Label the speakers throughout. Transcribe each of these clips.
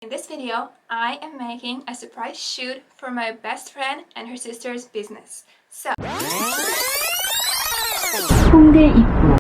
Speaker 1: In this video, I am making a surprise shoot for my best friend and her sister's business. So,
Speaker 2: 홍대 입구.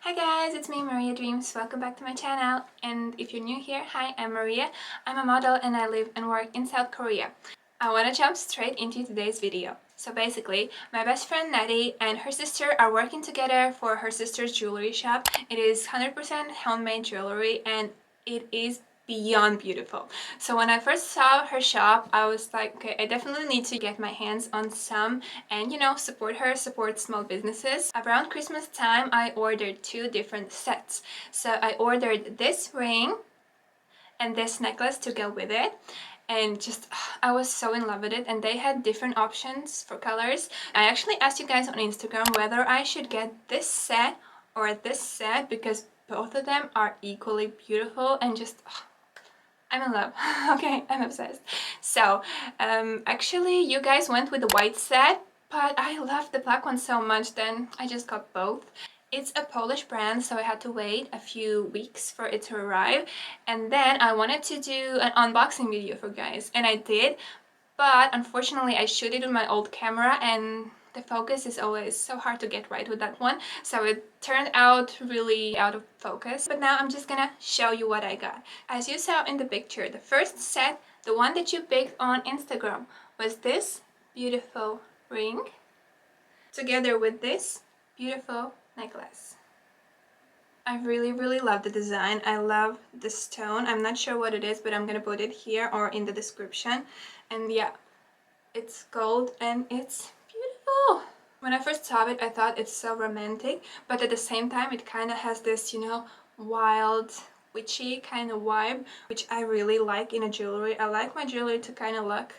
Speaker 1: hi guys, it's me, Maria Dreams. Welcome back to my channel. And if you're new here, hi, I'm Maria. I'm a model and I live and work in South Korea. I want to jump straight into today's video. So basically, my best friend Natty and her sister are working together for her sister's jewelry shop. It is 100% handmade jewelry and it is beyond beautiful. So when I first saw her shop, I was like, okay, I definitely need to get my hands on some and, you know, support her, support small businesses. Around Christmas time, I ordered 2 different sets. So I ordered this ring and this necklace to go with it, and just I was so in love with it. And they had different options for colors. I actually asked you guys on Instagram whether I should get this set or this set because both of them are equally beautiful and just I'm in love. Okay, I'm obsessed. So actually you guys went with the white set, but I love the black one so much, then I just got both. It's a Polish brand, so I had to wait a few weeks for it to arrive. And then I wanted to do an unboxing video for guys, and I did. But unfortunately, I shot it with my old camera, and the focus is always so hard to get right with that one. So it turned out really out of focus. But now I'm just gonna show you what I got. As you saw in the picture, the first set, the one that you picked on Instagram, was this beautiful ring together with this beautiful necklace. I really love the design. I love the stone. I'm not sure what it is, but I'm gonna put it here or in the description. And yeah, it's gold and it's beautiful. When I first saw it, I thought it's so romantic, but at the same time it kind of has this, you know, wild, witchy kind of vibe, which I really like in a jewelry. I like my jewelry to kind of look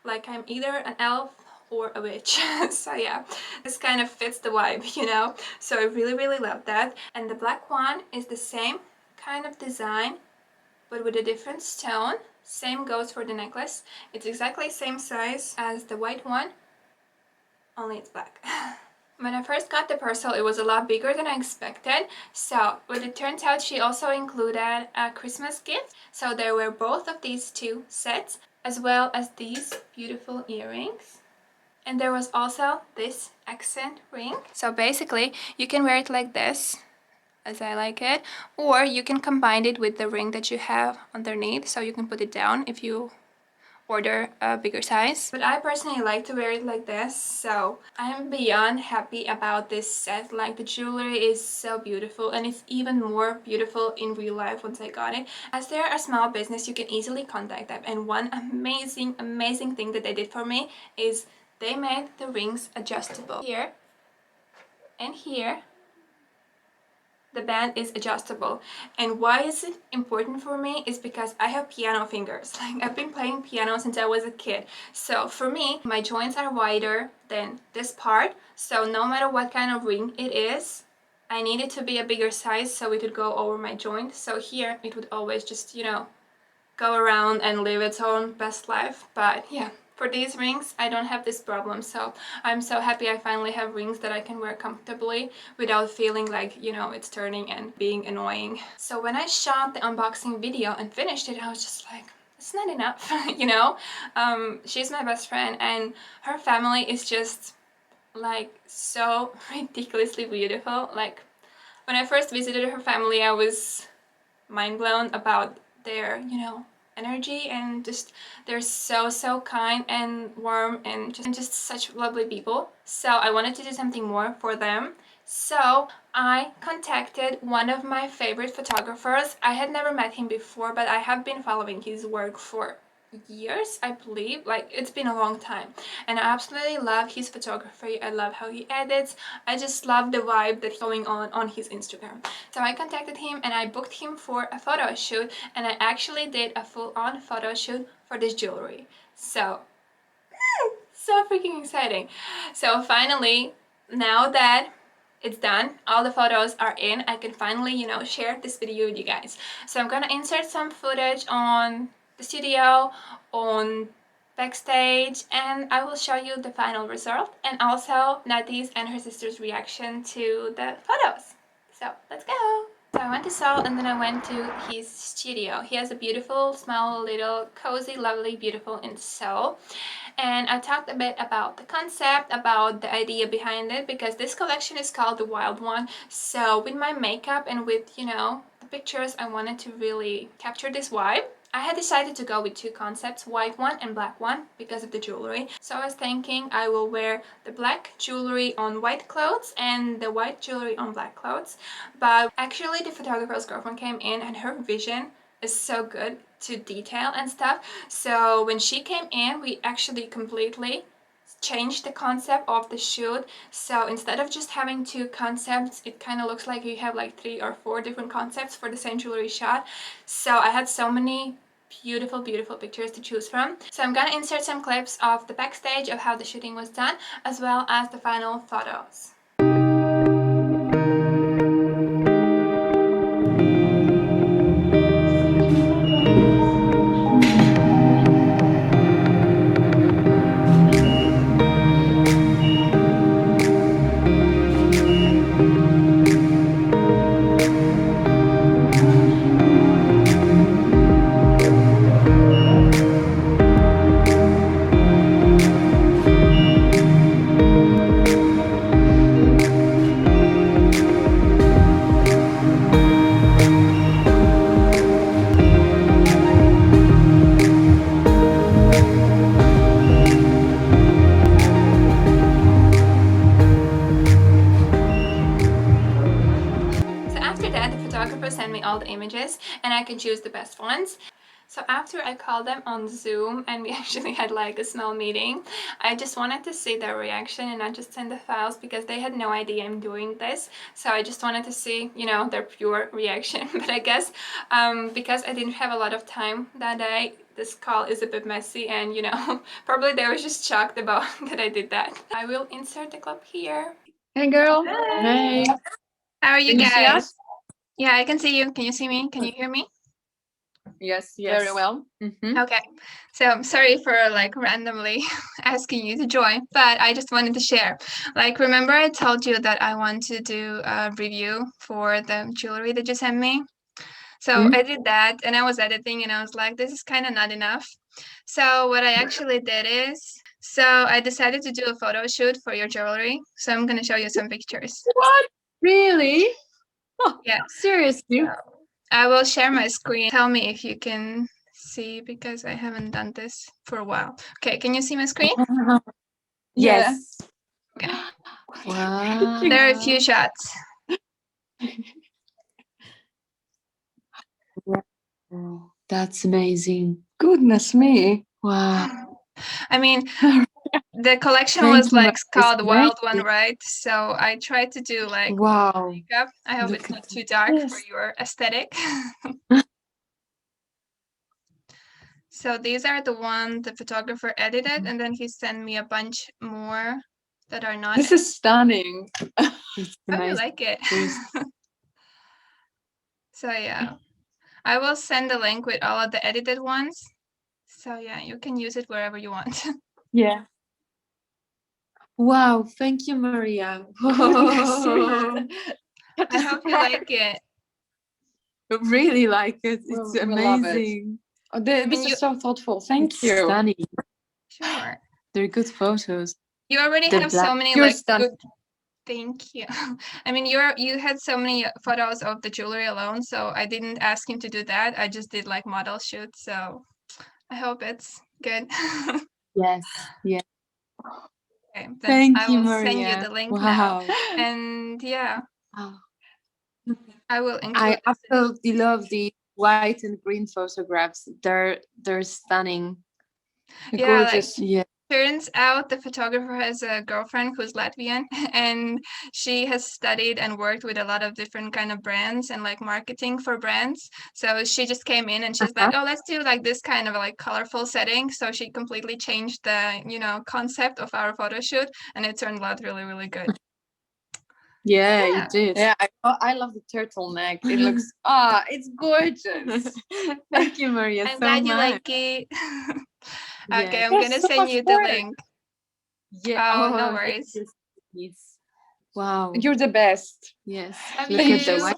Speaker 1: like I'm either an elf or a witch. So yeah, this kind of fits the vibe, you know. So I really love that. And the black one is the same kind of design but with a different stone. Same goes for the necklace. It's exactly same size as the white one, only it's black. When I first got the parcel, it was a lot bigger than I expected. So what it turns out, she also included a Christmas gift. So there were both of these 2 sets, as well as these beautiful earrings. And there was also this accent ring. So basically, you can wear it like this, as I like it, or you can combine it with the ring that you have underneath, so you can put it down if you order a bigger size. But I personally like to wear it like this, so I'm beyond happy about this set. Like, the jewelry is so beautiful, and it's even more beautiful in real life once I got it. As they're a small business, you can easily contact them, and one amazing thing that they did for me is they made the rings adjustable. Here and here the band is adjustable. And why is it important for me is because I have piano fingers. Like, I've been playing piano since I was a kid. So for me, my joints are wider than this part. So no matter what kind of ring it is, I need it to be a bigger size so it would go over my joint. So here it would always just, you know, go around and live its own best life. But yeah, for these rings, I don't have this problem, so I'm so happy I finally have rings that I can wear comfortably without feeling like, you know, it's turning and being annoying. So when I shot the unboxing video and finished it, I was just like, it's not enough, you know? She's my best friend and her family is just like so ridiculously beautiful. Like, when I first visited her family, I was mind blown about their, you know, energy, and just they're so kind and warm and just such lovely people. So I wanted to do something more for them. So I contacted one of my favorite photographers. I had never met him before, but I have been following his work for years, I believe. Like, it's been a long time, and I absolutely love his photography. I love how he edits. I just love the vibe that's going on his Instagram. So I contacted him and I booked him for a photo shoot, and I actually did a full-on photo shoot for this jewelry. So so freaking exciting. So finally, now that it's done, all the photos are in, I can finally, you know, share this video with you guys. So I'm gonna insert some footage on the studio, on backstage, and I will show you the final result and also Nadi's and her sister's reaction to the photos. So let's go! So I went to Seoul and then I went to his studio. He has a beautiful, small, little, cozy, lovely, beautiful in Seoul. And I talked a bit about the concept, about the idea behind it, because this collection is called The Wild One. So with my makeup and with, you know, the pictures, I wanted to really capture this vibe. I had decided to go with two concepts, white one and black one, because of the jewelry. So I was thinking I will wear the black jewelry on white clothes and the white jewelry on black clothes. But actually the photographer's girlfriend came in and her vision is so good to detail and stuff. So when she came in, we actually completely changed the concept of the shoot. So instead of just having two concepts, it kind of looks like you have like 3 or 4 different concepts for the same jewelry shot. So I had so many beautiful pictures to choose from. So I'm gonna insert some clips of the backstage of how the shooting was done, as well as the final photos. Send me all the images and I can choose the best ones. So after I called them on Zoom and we actually had like a small meeting, I just wanted to see their reaction and I just sent the files because they had no idea I'm doing this. So I just wanted to see, you know, their pure reaction. But I guess because I didn't have a lot of time that day, this call is a bit messy and, you know, probably they were just shocked about that I did that. I will insert the clip here.
Speaker 3: Hey girl.
Speaker 1: Hi.
Speaker 3: Hey.
Speaker 1: How are you
Speaker 3: Can you see
Speaker 1: guys?
Speaker 3: us?
Speaker 1: Yeah, I can see you. Can you see me? Can you hear me?
Speaker 3: Yes, very well.
Speaker 1: Okay, so I'm sorry for like randomly asking you to join, but I just wanted to share. Like, remember I told you that I want to do a review for the jewelry that you sent me? So I did that and I was editing and I was like, this is kind of not enough. So what I actually did is, so I decided to do a photo shoot for your jewelry. So I'm going to show you some pictures.
Speaker 3: What? Really? Oh,
Speaker 1: yeah.
Speaker 3: Seriously?
Speaker 1: So I will share my screen. Tell me if you can see because I haven't done this for a while. Okay, can you see my screen?
Speaker 3: Yes.
Speaker 1: Okay.
Speaker 3: Wow.
Speaker 1: There are a few shots.
Speaker 3: Wow. That's amazing. Goodness me. Wow.
Speaker 1: I mean, the collection was like called Wild One, right? So I tried to do like makeup. I hope it's not too dark for your aesthetic. So these are the one the photographer edited, and then he sent me a bunch more that are not.
Speaker 3: This is stunning.
Speaker 1: How do you like it? So yeah, I will send the link with all of the edited ones. So yeah, you can use it wherever you want.
Speaker 3: Yeah. Wow, thank you, Maria.
Speaker 1: I hope you like it.
Speaker 3: I really like it. It's amazing. Oh, this is so thoughtful. Thank you. Stunning.
Speaker 1: Sure.
Speaker 3: They're good photos.
Speaker 1: You already have so many
Speaker 3: You're
Speaker 1: like
Speaker 3: stunning.
Speaker 1: good. Thank you. I mean, you had so many photos of the jewelry alone, so I didn't ask him to do that. I just did like model shoots, so I hope it's good.
Speaker 3: Yes. Yeah.
Speaker 1: Okay, then
Speaker 3: Thank
Speaker 1: I
Speaker 3: you,
Speaker 1: will
Speaker 3: Maria.
Speaker 1: send you the link now. And yeah, I will include.
Speaker 3: I absolutely love the white and green photographs. They're stunning.
Speaker 1: Yeah,
Speaker 3: gorgeous.
Speaker 1: like, yeah. Turns out the photographer has a girlfriend who's Latvian and she has studied and worked with a lot of different kind of brands and like marketing for brands. So she just came in and she's like, oh, let's do like this kind of like colorful setting. So she completely changed the, you know, concept of our photo shoot and it turned out really, really good.
Speaker 3: Yeah, you did. Yeah, I love the turtleneck. It looks it's gorgeous. Thank you, Maria.
Speaker 1: I'm glad you like it. Okay, I'm gonna send you the link.
Speaker 3: Yeah.
Speaker 1: Oh, no worries.
Speaker 3: Yes. Wow. You're the best.
Speaker 2: Yes.
Speaker 1: Look at the white.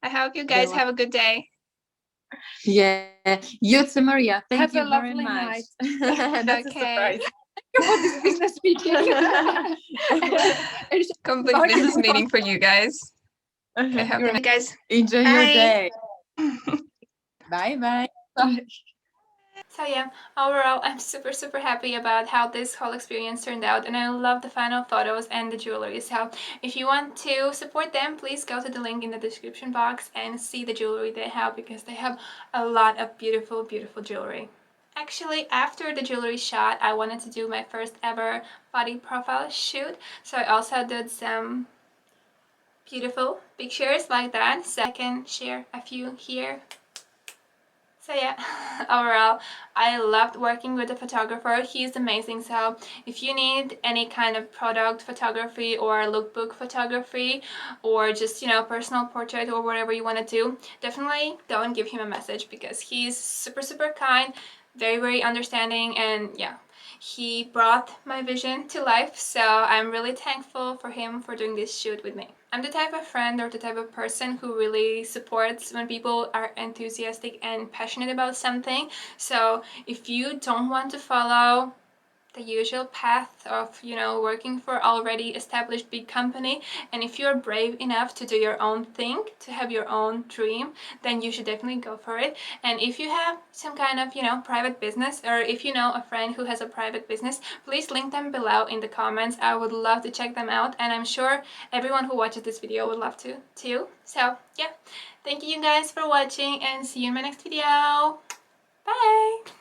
Speaker 1: I hope you guys have a good day.
Speaker 3: Yeah. You too, Maria. Thank you very much. That's a surprise. Thank you for this business meeting.
Speaker 1: Complete business meeting for you guys. Okay, hope you guys
Speaker 3: enjoy your day. Bye bye.
Speaker 1: So yeah, overall I'm super happy about how this whole experience turned out, and I love the final photos and the jewelry. So if you want to support them, please go to the link in the description box and see the jewelry they have, because they have a lot of beautiful jewelry. Actually, after the jewelry shot, I wanted to do my first ever body profile shoot, so I also did some beautiful pictures like that, so I can share a few here. So yeah, overall, I loved working with the photographer. He's amazing. So if you need any kind of product photography or lookbook photography, or just, you know, personal portrait or whatever you want to do, definitely go and give him a message, because he's super kind, very understanding, and yeah, he brought my vision to life. So I'm really thankful for him for doing this shoot with me. I'm the type of friend or the type of person who really supports when people are enthusiastic and passionate about something. So if you don't want to follow the usual path of, you know, working for already established big company, and if you're brave enough to do your own thing, to have your own dream, then you should definitely go for it. And if you have some kind of, you know, private business, or if you know a friend who has a private business, please link them below in the comments. I would love to check them out, and I'm sure everyone who watches this video would love to too. So yeah, thank you guys for watching, and see you in my next video. Bye.